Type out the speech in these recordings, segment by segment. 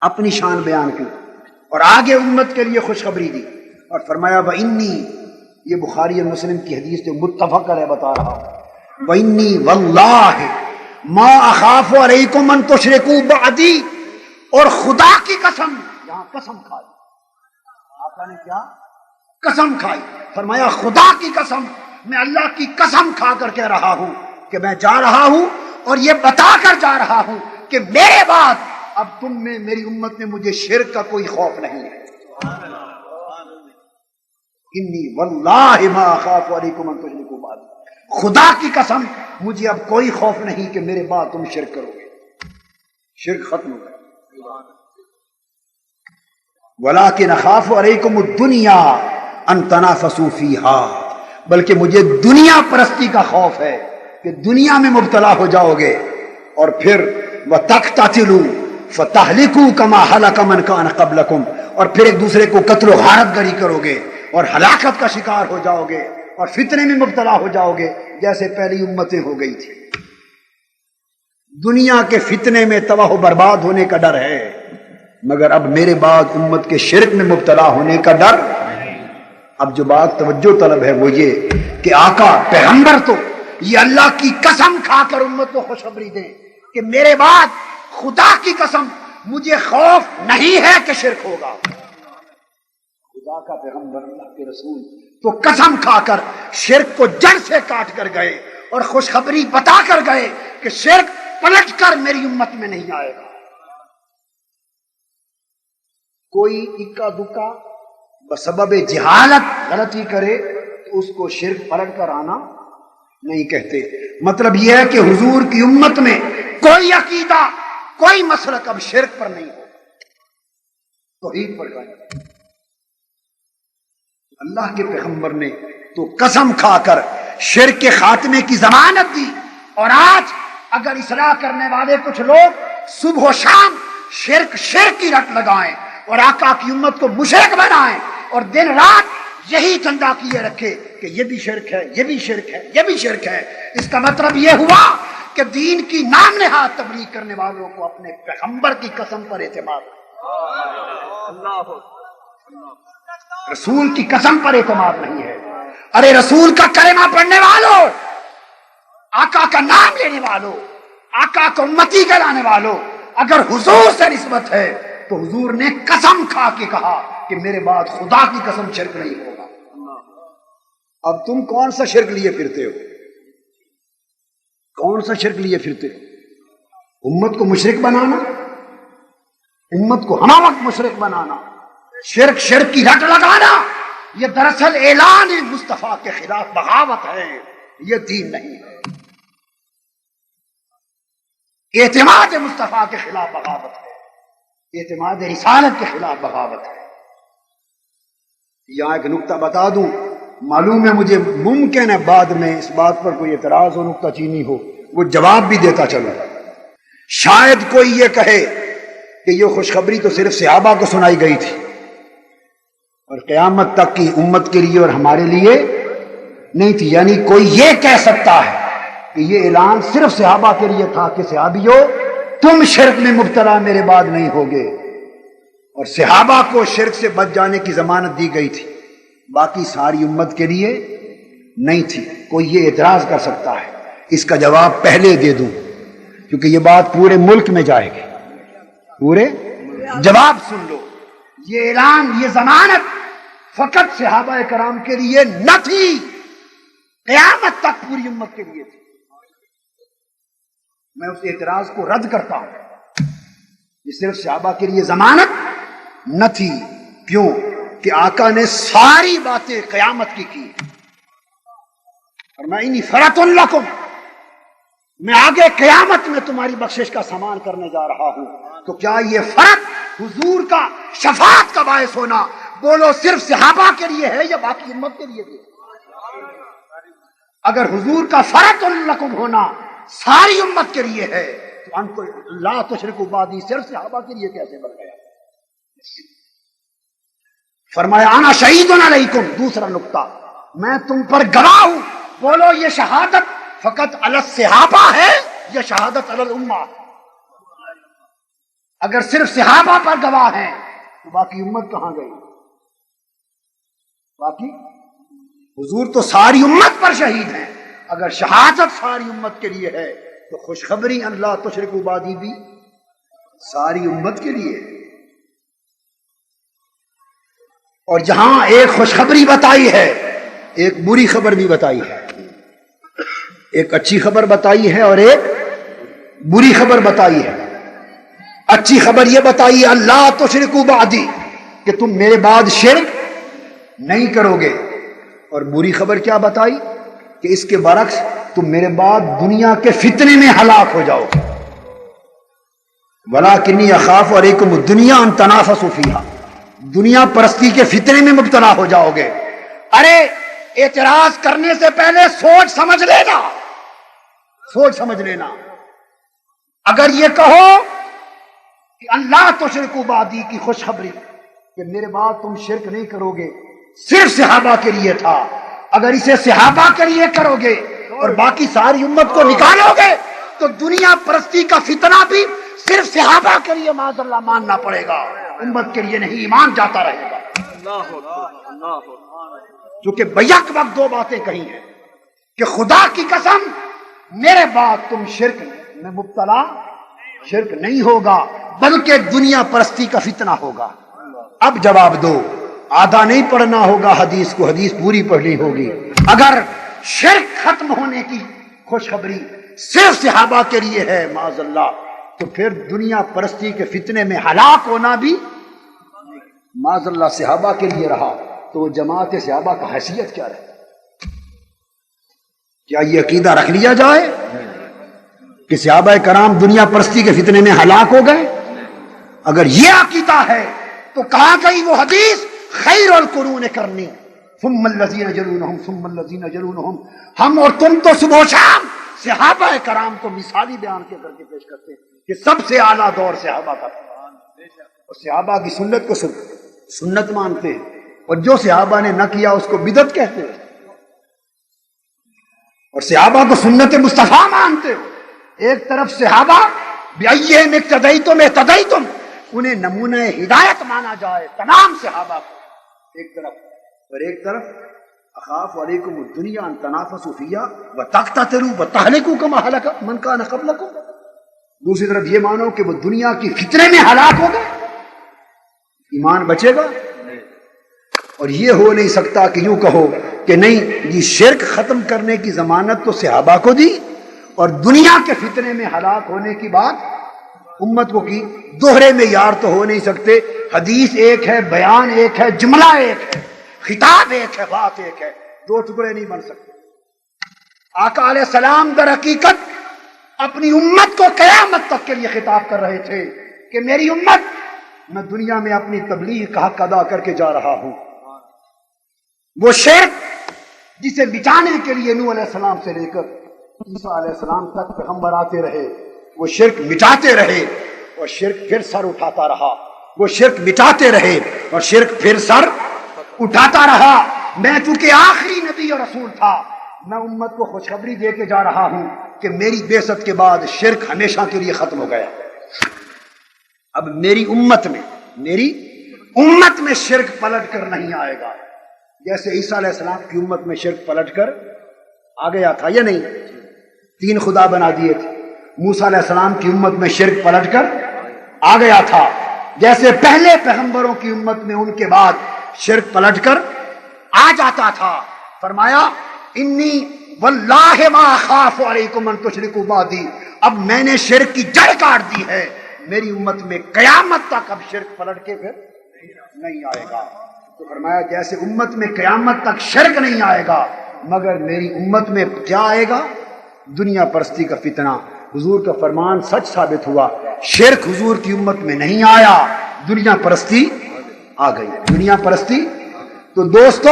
اپنی شان بیان کی اور آگے امت کے لیے خوشخبری دی اور فرمایا وَإِنِّي، یہ بخاری اور مسلم کی حدیث جو متفق ہے بتا رہا ہوں، وَإِنِّي وَاللَّهِ مَا أَخَافُ عَلَيْكُمْ أَن تُشْرِكُوا بَعْدِي، اور خدا کی قسم، یہاں قسم کھائی، آقا نے کیا قسم کھائی، فرمایا خدا کی قسم، میں اللہ کی قسم کھا کر کہہ رہا ہوں کہ میں جا رہا ہوں اور یہ بتا کر جا رہا ہوں کہ میرے بعد اب تم میں، میری امت میں مجھے شرک کا کوئی خوف نہیں ہے۔ انی واللہ ما اخاف علیکم ان تشرکوا بعدی، خدا کی قسم مجھے اب کوئی خوف نہیں کہ میرے بعد تم شرک کرو گے، شرک ختم ہو گیا۔ ولیکن اخاف علیکم الدنیا ان تنافسوا فیہا، بلکہ مجھے دنیا پرستی کا خوف ہے کہ دنیا میں مبتلا ہو جاؤ گے اور پھر وَتَقْتَتِلُوا فَتَهْلِكُوا كَمَا هَلَكَ مَنْ كَانَ قَبْلَكُمْ، اور پھر ایک دوسرے کو قتل و غارت گری کرو گے اور ہلاکت کا شکار ہو جاؤ گے اور فتنے میں مبتلا ہو جاؤ گے جیسے پہلی امتیں ہو گئی تھی۔ دنیا کے فتنے میں تباہ و برباد ہونے کا ڈر ہے، مگر اب میرے بعد امت کے شرک میں مبتلا ہونے کا ڈر۔ اب جو بات توجہ طلب ہے وہ یہ کہ آقا پیغمبر تو یہ اللہ کی قسم کھا کر امت کو خوشخبری دیں کہ میرے بعد خدا کی قسم مجھے خوف نہیں ہے کہ شرک ہوگا۔ خدا کا پیغمبر، اللہ کے رسول تو قسم کھا کر شرک کو جڑ سے کاٹ کر گئے اور خوشخبری بتا کر گئے کہ شرک پلٹ کر میری امت میں نہیں آئے گا۔ کوئی اکا دکا بسبب جہالت غلطی کرے تو اس کو شرک پلٹ کر آنا نہیں کہتے۔ مطلب یہ ہے کہ حضور کی امت میں کوئی عقیدہ، کوئی مسلک اب شرک پر نہیں ہو، توحید پر قائم۔ اللہ کے پیغمبر نے تو قسم کھا کر شرک کے خاتمے کی ضمانت دی، اور آج اگر اصلاح کرنے والے کچھ لوگ صبح و شام شرک کی رٹ لگائیں اور آقا کی امت کو مشرک بنائیں اور دن رات یہی چندہ کیے رکھے کہ یہ بھی شرک ہے، یہ بھی شرک ہے، یہ بھی شرک ہے، اس کا مطلب یہ ہوا کہ دین کی نام نہاد تبلیغ کرنے والوں کو اپنے پیغمبر کی قسم پر اعتماد، رسول کی قسم پر اعتماد نہیں ہے۔ ارے رسول کا کلمہ پڑھنے والوں، آقا کا نام لینے والوں، آقا کو امتی کہلانے والوں، اگر حضور سے نسبت ہے تو حضور نے قسم کھا کے کہا کہ میرے بعد خدا کی قسم شرک نہیں ہوگا۔ اب تم کون سا شرک لیے پھرتے ہو؟ کون سا شرک لیے پھرتے ہو؟ امت کو مشرک بنانا، امت کو ہمہ وقت مشرک بنانا، شرک کی رٹ لگانا، یہ دراصل اعلان مصطفیٰ کے خلاف بغاوت ہے، یہ دین نہیں ہے۔ اعتماد مصطفیٰ کے خلاف بغاوت ہے، اعتماد رسالت کے خلاف بغاوت ہے۔ یہاں ایک نکتہ بتا دوں، معلوم ہے مجھے ممکن ہے بعد میں اس بات پر کوئی اعتراض ہو، نکتہ چینی ہو، وہ جواب بھی دیتا چلو۔ شاید کوئی یہ کہے کہ یہ خوشخبری تو صرف صحابہ کو سنائی گئی تھی اور قیامت تک کی امت کے لیے اور ہمارے لیے نہیں تھی، یعنی کوئی یہ کہہ سکتا ہے کہ یہ اعلان صرف صحابہ کے لیے تھا کہ صحابیو تم شرک میں مبتلا میرے بعد نہیں ہوگے، اور صحابہ کو شرک سے بچ جانے کی ضمانت دی گئی تھی، باقی ساری امت کے لیے نہیں تھی۔ کوئی یہ اعتراض کر سکتا ہے، اس کا جواب پہلے دے دوں کیونکہ یہ بات پورے ملک میں جائے گی، پورے جواب سن لو۔ یہ اعلان، یہ ضمانت فقط صحابہ کرام کے لیے نہ تھی، قیامت تک پوری امت کے لیے تھی۔ میں اس اعتراض کو رد کرتا ہوں، یہ صرف صحابہ کے لیے ضمانت نہ تھی۔ کیوں کہ آقا نے ساری باتیں قیامت کی اور میں انی فرۃ لکم، میں آگے قیامت میں تمہاری بخشش کا سامان کرنے جا رہا ہوں۔ تو کیا یہ فرق حضور کا شفاعت کا باعث ہونا بولو صرف صحابہ کے لیے ہے یا باقی امت کے لیے بھی؟ اگر حضور کا فرۃ لکم ہونا ساری امت کے لیے ہے تو ان کو لا تشرکوا بعدی صرف صحابہ کے لیے کیسے بن گیا؟ فرمایا انا شہید علیکم، دوسرا نقطہ، میں تم پر گواہ ہوں۔ بولو یہ شہادت فقط علی الصحابہ ہے یا شہادت علی الامہ؟ اگر صرف صحابہ پر گواہ ہیں تو باقی امت کہاں گئی؟ باقی حضور تو ساری امت پر شہید ہیں. اگر شہادت ساری امت کے لیے ہے تو خوشخبری اللہ تشرکوا بعدی بھی ساری امت کے لیے. اور جہاں ایک خوشخبری بتائی ہے ایک بری خبر بھی بتائی ہے. ایک اچھی خبر بتائی ہے اور ایک بری خبر بتائی ہے. اچھی خبر یہ بتائی اللہ تشرکوا بعدی کہ تم میرے بعد شرک نہیں کرو گے. اور بری خبر کیا بتائی کہ اس کے برعکس تم میرے بعد دنیا کے فتنے میں ہلاک ہو جاؤ گے. وَلَٰكِنِّي أَخَافُ عَلَيْكُمُ الدُّنْيَا أَن تَنَافَسُوا فِيهَا. دنیا پرستی کے فتنے میں مبتلا ہو جاؤ گے. ارے اعتراض کرنے سے پہلے سوچ سمجھ لینا. سوچ سمجھ لینا. اگر یہ کہو کہ اللہ تشرکوا بعدی کی خوشخبری کہ میرے بعد تم شرک نہیں کرو گے صرف صحابہ کے لیے تھا، اگر اسے صحابہ کے لیے کرو گے اور باقی ساری امت کو نکالو گے تو دنیا پرستی کا فتنہ بھی صرف صحابہ کے لیے معاذ اللہ ماننا پڑے گا، امت کے لیے نہیں. ایمان جاتا رہے گا. چونکہ بیک وقت دو باتیں کہی ہیں کہ خدا کی قسم میرے بعد تم شرک میں مبتلا شرک نہیں ہوگا بلکہ دنیا پرستی کا فتنہ ہوگا. اب جواب دو. آدھا نہیں پڑھنا ہوگا حدیث کو، حدیث پوری پڑھنی ہوگی. اگر شرک ختم ہونے کی خوشخبری صرف صحابہ کے لیے ہے معاذ اللہ تو پھر دنیا پرستی کے فتنے میں ہلاک ہونا بھی معاذ اللہ صحابہ کے لیے رہا تو جماعت صحابہ کا حیثیت کیا رہے؟ کیا یہ عقیدہ رکھ لیا جائے کہ صحابہ کرام دنیا پرستی کے فتنے میں ہلاک ہو گئے؟ اگر یہ عقیدہ ہے تو کہاں گئی وہ حدیث خیر القرون کرنی ثم الذین یلونہم ثم الذین یلونہم؟ ہم اور تم تو صبح و شام صحابہ کرام کو مثالی بیان کے کر کے پیش کرتے ہیں کہ سب سے اعلیٰ دور صحابہ کا تھا اور صحابہ کی سنت کو سنت مانتے ہیں اور جو صحابہ نے نہ کیا اس کو بدعت کہتے ہیں اور صحابہ کو سنت مصطفیٰ مانتے ہو. ایک طرف صحابہ بِأَيِّهِمْ اقْتَدَيْتُمْ اهْتَدَيْتُمْ انہیں نمونہ ہدایت مانا جائے تمام صحابہ کو ایک طرف، اور ایک طرف اخاف علیکم الدنیا ان تنافسوا فیہا وتقتتلوا وتہلکوا کما ہلک من کان قبلکم. دوسری طرف یہ مانو کہ وہ دنیا کی فتنے میں ہلاک ہو گئے، ایمان بچے گا؟ اور یہ ہو نہیں سکتا کہ یوں کہو کہ نہیں یہ شرک ختم کرنے کی ضمانت تو صحابہ کو دی اور دنیا کے فتنے میں ہلاک ہونے کی بات امت کو کی. دوہرے میں یار تو ہو نہیں سکتے. حدیث ایک ہے، بیان ایک ہے، جملہ ایک ہے، خطاب ایک ہے، بات ایک ہے، دو ٹکڑے نہیں بن سکتے. آقا علیہ السلام در حقیقت اپنی امت کو قیامت تک کے لیے خطاب کر رہے تھے کہ میری امت میں دنیا میں اپنی تبلیغ کا حق ادا کر کے جا رہا ہوں. وہ شرک جسے مٹانے کے لیے نوح علیہ السلام سے لے کر عیسیٰ علیہ السلام تک پیغمبر آتے رہے، وہ شرک مٹاتے رہے اور شرک پھر سر اٹھاتا رہا. وہ شرک مٹاتے رہے اور شرک پھر سر اٹھاتا رہا. میں چونکہ آخری نبی اور رسول تھا میں امت کو خوشخبری دے کے جا رہا ہوں کہ میری بعثت کے بعد شرک ہمیشہ کے لیے ختم ہو گیا. اب میری امت میں شرک پلٹ کر نہیں آئے گا. جیسے عیسیٰ علیہ السلام کی امت میں شرک پلٹ کر آ گیا تھا یا نہیں؟ 3 خدا بنا دیے تھے. موسیٰ علیہ السلام کی امت میں شرک پلٹ کر آ گیا تھا. جیسے پہلے پیغمبروں کی امت میں ان کے بعد شرک پلٹ کر آ جاتا تھا. فرمایا انی واللہ ما اخاف علیکم ان تشرکوا بعدی. اب میں نے شرک کی جڑ کاٹ دی ہے. میری امت میں قیامت تک اب شرک پلٹ کے پھر نہیں آئے گا. تو فرمایا جیسے امت میں قیامت تک شرک نہیں آئے گا مگر میری امت میں کیا آئے گا؟ دنیا پرستی کا فتنہ. حضور کا فرمان سچ ثابت ہوا. شرک حضور کی امت میں نہیں آیا، دنیا پرستی آ گئی. دنیا پرستی. تو دوستو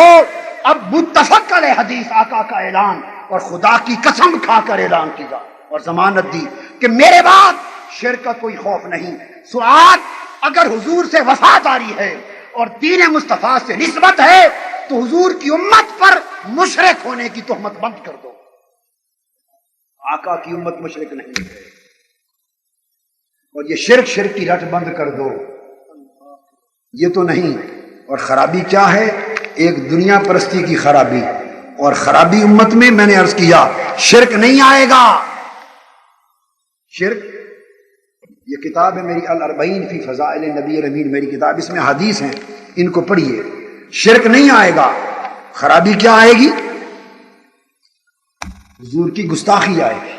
اب متفق علیہ حدیث آقا کا اعلان اور خدا کی قسم کھا کر اعلان کیا اور ضمانت دی کہ میرے بعد شرک کا کوئی خوف نہیں. سعاد اگر حضور سے وفاداری ہے اور دین مصطفیٰ سے نسبت ہے تو حضور کی امت پر مشرک ہونے کی تہمت بند کر دو. آقا کی امت مشرک نہیں ہے اور یہ شرک کی رٹ بند کر دو، یہ تو نہیں۔ اور خرابی کیا ہے؟ ایک دنیا پرستی کی خرابی، اور خرابی امت میں میں نے عرض کیا شرک نہیں آئے گا۔ شرک، یہ کتاب ہے میری الاربعین فی فضائل نبی الامین، میری کتاب، اس میں حدیث ہیں، ان کو پڑھیے۔ شرک نہیں آئے گا، خرابی کیا آئے گی؟ حضور کی گستاخی آئے گی۔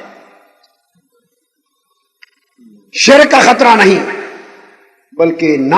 شرک کا خطرہ نہیں، بلکہ نام